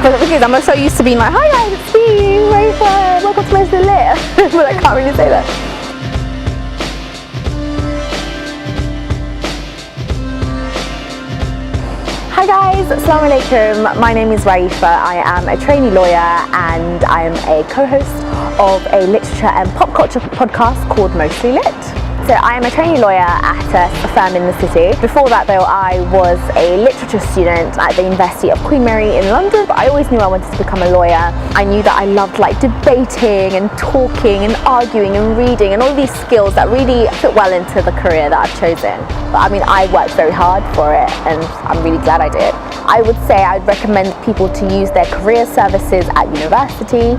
But the thing is, I'm so used to being like, hi guys, it's me, Raifa, welcome to Mostly Lit. But I can't really say that. Hi guys, Assalamu alaikum. My name is Raifa. I am a trainee lawyer and I am a co-host of a literature and pop culture podcast called Mostly Lit. So I am a trainee lawyer at a firm in the city. Before that though, I was a literature student at the University of Queen Mary in London. But I always knew I wanted to become a lawyer. I knew that I loved like debating and talking and arguing and reading and all these skills that really fit well into the career that I've chosen. But I mean, I worked very hard for it and I'm really glad I did. I would say I'd recommend people to use their career services at university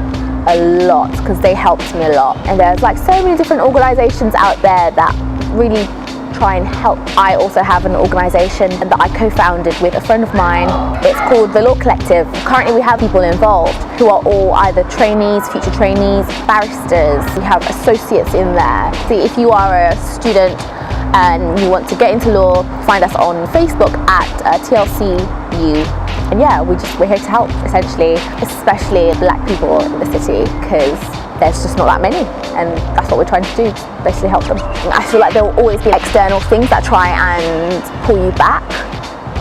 a lot because they helped me a lot, and there's like so many different organizations out there that really try and help. I also have an organization that I co-founded with a friend of mine. It's called the Law Collective. Currently we have people involved who are all either trainees, future trainees, barristers. We have associates in there. So if you are a student and you want to get into law, find us on Facebook at TLCU. And yeah, we're here to help, essentially, especially black people in the city, because there's just not that many, and that's what we're trying to do, basically help them. I feel like there will always be external things that try and pull you back,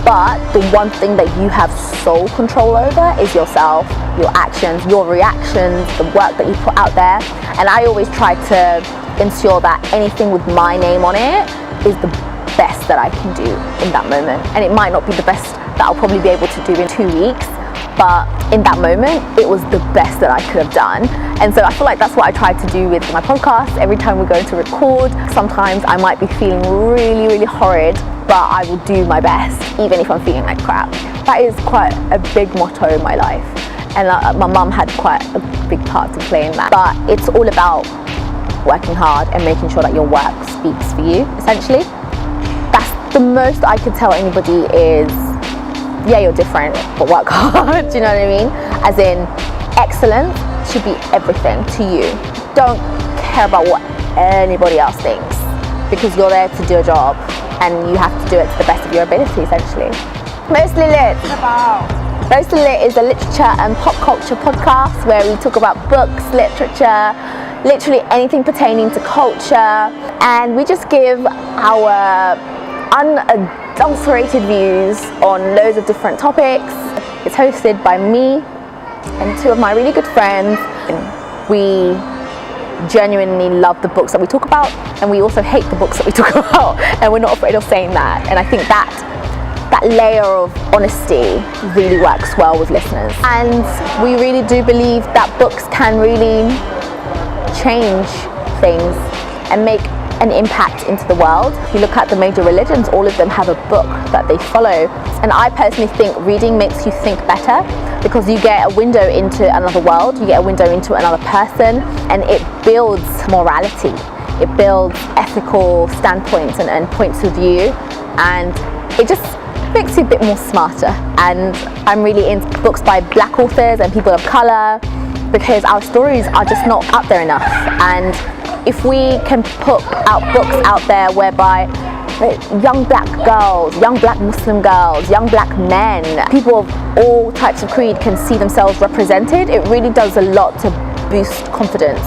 but the one thing that you have sole control over is yourself, your actions, your reactions, the work that you put out there. And I always try to ensure that anything with my name on it is the best that I can do in that moment. And it might not be the best that I'll probably be able to do in 2 weeks, but in that moment it was the best that I could have done. And so I feel like that's what I try to do with my podcast. Every time we go to record, sometimes I might be feeling really horrid, but I will do my best even if I'm feeling like crap. That is quite a big motto in my life, and my mum had quite a big part to play in that. But it's all about working hard and making sure that your work speaks for you, essentially. That's the most I could tell anybody is, yeah, you're different, but work hard. Do you know what I mean? As in, excellence should be everything to you. Don't care about what anybody else thinks, because you're there to do a job and you have to do it to the best of your ability, essentially. Mostly Lit. Mostly Lit is a literature and pop culture podcast where we talk about books, literature, literally anything pertaining to culture, and we just give our unadulterated views on loads of different topics. It's hosted by me and two of my really good friends. We genuinely love the books that we talk about, and we also hate the books that we talk about, and we're not afraid of saying that. And I think that layer of honesty really works well with listeners. And we really do believe that books can really change things and make an impact into the world. If you look at the major religions, all of them have a book that they follow. And I personally think reading makes you think better, because you get a window into another world, you get a window into another person, and it builds morality. It builds ethical standpoints and points of view, and it just makes you a bit more smarter. And I'm really into books by black authors and people of color, because our stories are just not out there enough. And if we can put out books out there whereby young black girls, young black Muslim girls, young black men, people of all types of creed can see themselves represented, it really does a lot to boost confidence.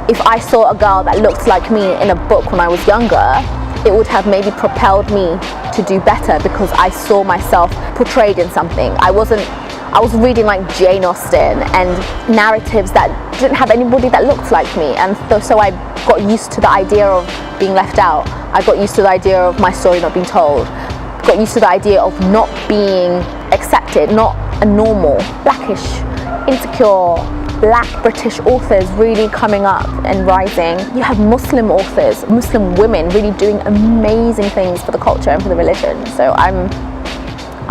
If I saw a girl that looked like me in a book when I was younger, it would have maybe propelled me to do better, because I saw myself portrayed in something. I was reading like Jane Austen and narratives that didn't have anybody that looked like me, and so I got used to the idea of being left out. I got used to the idea of my story not being told. Got used to the idea of not being accepted, not a normal, blackish, insecure, black British authors really coming up and rising. You have Muslim authors, Muslim women really doing amazing things for the culture and for the religion. So I'm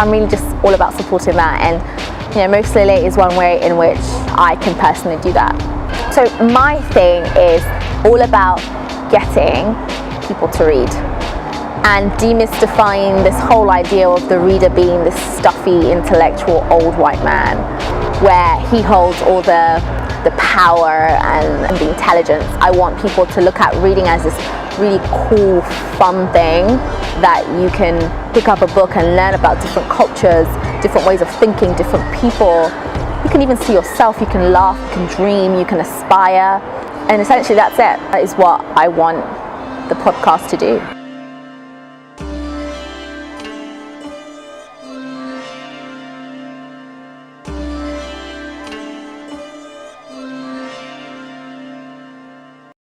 really just all about supporting that, and Mostly Lit is one way in which I can personally do that. So my thing is all about getting people to read and demystifying this whole idea of the reader being this stuffy, intellectual, old white man, where he holds all the power and the intelligence. I want people to look at reading as this really cool, fun thing that you can pick up a book and learn about different cultures, different ways of thinking, different people, You can even see yourself, you can laugh, you can dream, you can aspire, and essentially that's it. That is what I want the podcast to do.